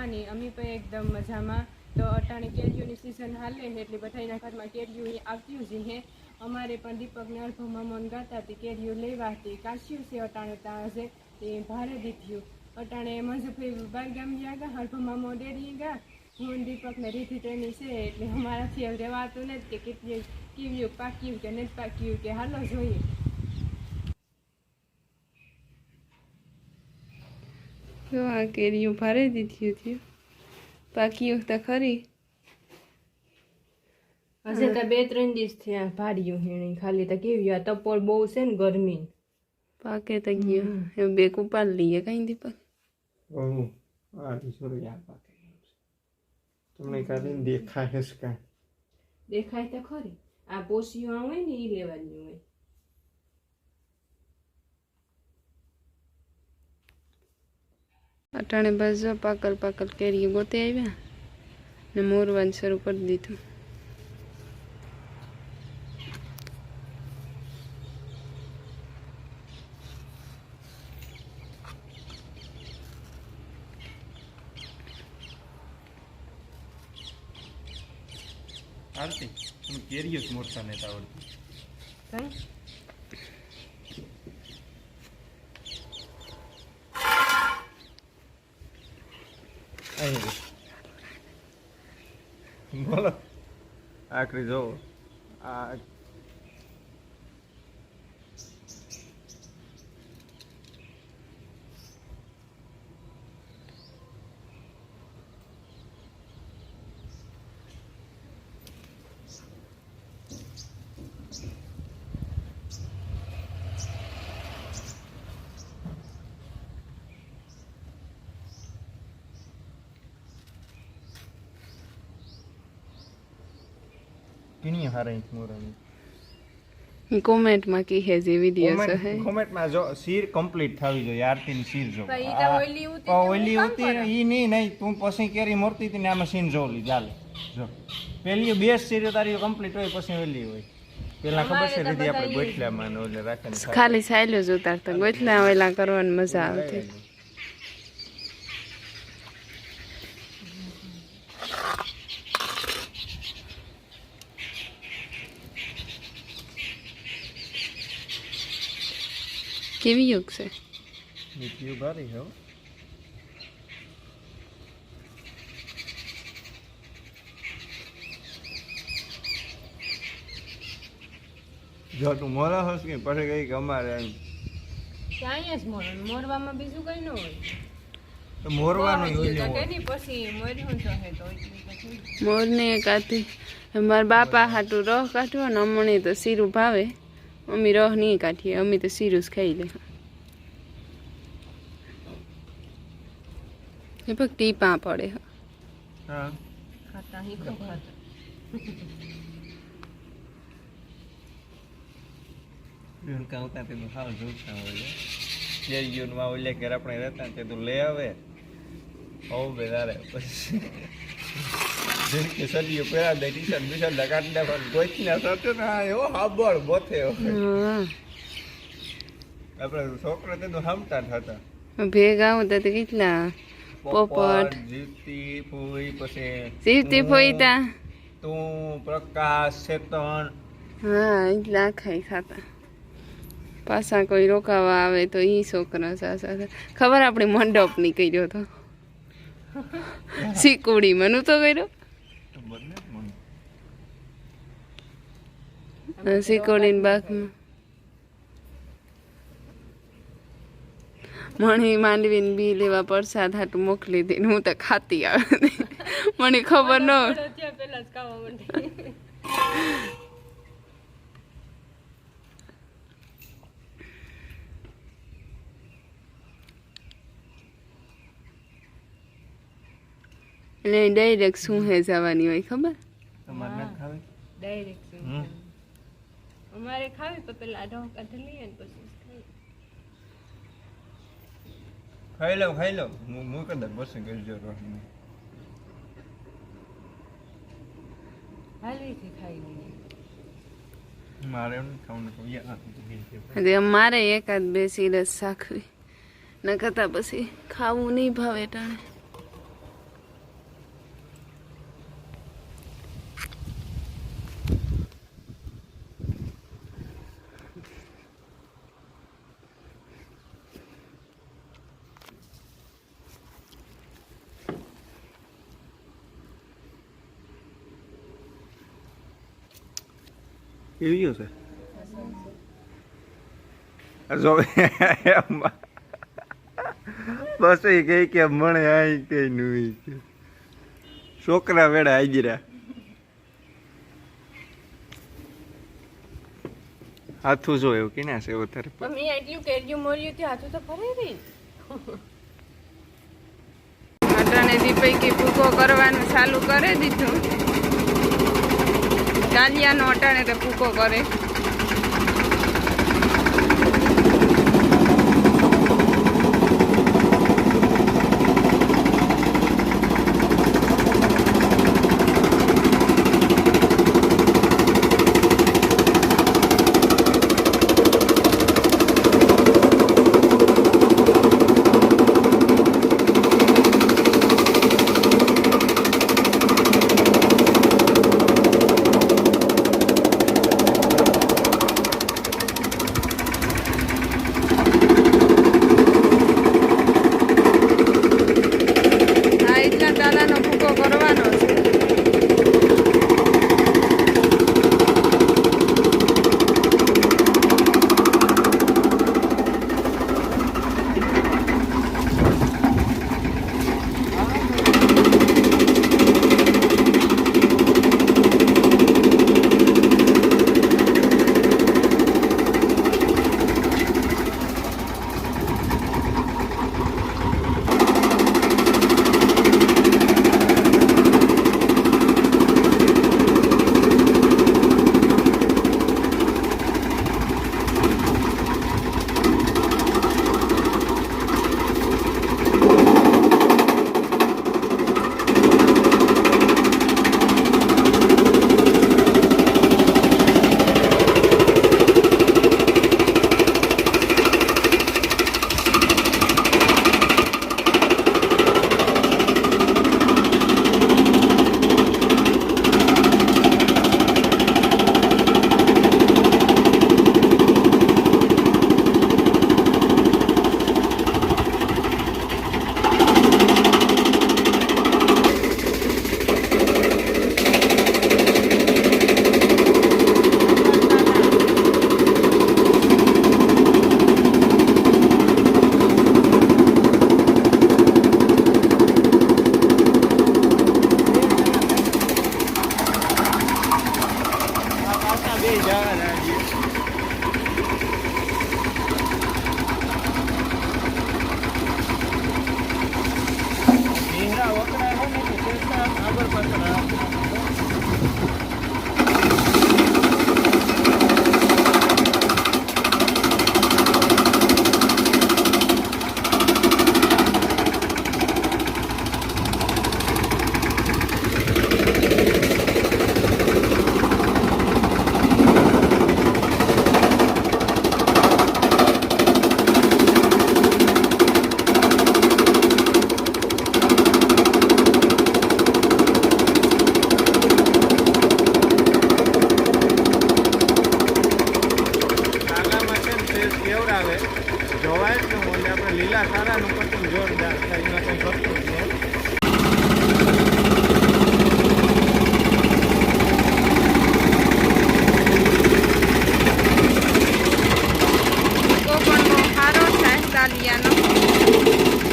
ની અમે પણ એકદમ મજામાં। તો અટાણે કેરીઓની સિઝન હાલે એટલે બધાના ઘરમાં કેરીઓ આવતી જ હે। અમારે પણ દીપકને અલ્પો મામોને ગાતા હતી કેરીઓ લેવા હતી કાશ્યું છે અટાણે ત્યાં છે તે ભારે દીધ્યું અટાણે મંજુભાઈ બાર ગામ ગયા ગા અલ્પો મામો ડેરી ગયા હું દીપકને રીધી તેની છે એટલે અમારાથી હવે રહેવાતું નથી કે કેટલી કીવ્યું પાક્યું કે નથી પાક્યું કે હાલો જોઈએ। જો આ કેરીઓ ભારે દીધી હતી પાક્યું તો ખરી હશે તો 2-3 દિવસ થયા ભાડ્યું હેણી ખાલી તો કેવી આ તપોર બહુ છે ને ગરમી પાકે તો ગયો એ બે કુપાલ લઈએ કઈ દીપક તમને કાલે દેખાય છે કા દેખાય તો ખરી આ પોસીઓ આવે ને ઈ લેવાની હોય। અટાણે બસ જો પાકલ પાકલ કેરીઓ ગોતે આવ્યા ને મોરવાનું શરૂ કરી દીધું। આરતી તમે કેરીઓ જ મોરતા નતા આવડતી કઈ બોલો આખરી જો આ किनी हारे मोरानी कमेंट में की है जे वीडियो से है कमेंट में जो सीर कंप्लीट थावी जो आरती ની सीर जो ભાઈ તા ઓઈલી होती ई नहीं तू पसी केरी मोरती थी ने आमा सीन जो ली जाले जो पेली बेस्ट सीर तारी कंप्लीट होय पसी ओली होय પેલા ખબર છે રીધી આપણે ગોઠલામાં ઓલે રાખીને ખાલી સાયલો જ ઉતારતા ગોઠલા ઓલા કરવાની મજા આવતી। કેવી યુગ છે નીતિઓ ભારી હો જો તું મોરા હસ કે પછી ગઈ કે અમારે ક્યાં જ મોરવામાં બીજું કઈ ન હોય તો મોરવાનું હોય કેની પછી મોર્યું તો હે તો મોરને કાતી મારા બાપા હાટું રહ કાઢવો ને અમને તો શીરું ભાવે અમી રહ નહીં કાઢીએ અમે તો શીરું જ ખાઈ લે એ પગ ટીપા પડે હા ખાતા હી તો ખાતા બેન કાઉતા તે હાલ જોતા હોય કેરીઓન માં ઓલે કે આપણે રહેતા તે તો લે આવે ઓ બેદારે પછી જેન કે સલીઓ પેરા દે ટીશર્ટ બીશર્ટ લગાડી દે પણ ગોચના સતો ના એવો હાબળ બોથે આપણે છોકરો તે તો હમતા થતા ભેગા હું તો કેટલા પોપટ જીવતી ફોઈ પછી જીવતી ફોઈ તા તું પ્રકાશ ચેતન હા એટલા ખાઈ ખાતા પાછા કોઈ રોકાવા આવે તો ઈ છોકરા સાથે ખબર આપણે મંડપ ની કર્યો તો શીકુડી મનું તો કર્યો શીકુડી બાગમાં મણી માંડવીને બી લેવા પ્રસાદ હાટું મોકલી દે હું તો ખાતી આવે મને ખબર ન પેલા જ ખાવા માંડી એટલે ડાયરેક્ટ શું હે જવાની હોય ખબર તમારે ન ખાવી ડાયરેક્ટ અમારે ખાવી તો પેલા ઢોક કાઢી લઈએ ને પછી ખાઈ લો હું કદાચ બસ કરજો રોહની હાલવીથી ખાઈ લઈએ મારે એમ ખાવાનું એટલે મારે એકાદ બે સીરસ શાખવી ન કરતા પછી ખાવું નહીં ભાવે ટાણે કેવી છે જો બસ એ કઈ કે મને આઈ તે નું છોકરા વેડા હાજરા હાથું જો એવું કે ના છે એવું તારે મમ્મી એટલું કેર્યું મોર્યું તે હાથું તો ફરી રહી અટાણે દીપૈકી ભૂકો કરવાનું ચાલુ કરી દીધું કાલિયાનો અટાણે તો ભૂકો કરે જોવાય જ ન હોય આપણે લીલા સારાનું કટિંગ જોરદાર થાય એમાં કંઈ કરતું જ નહીં તો પણ બહુ સારો થાય દાલિયાનો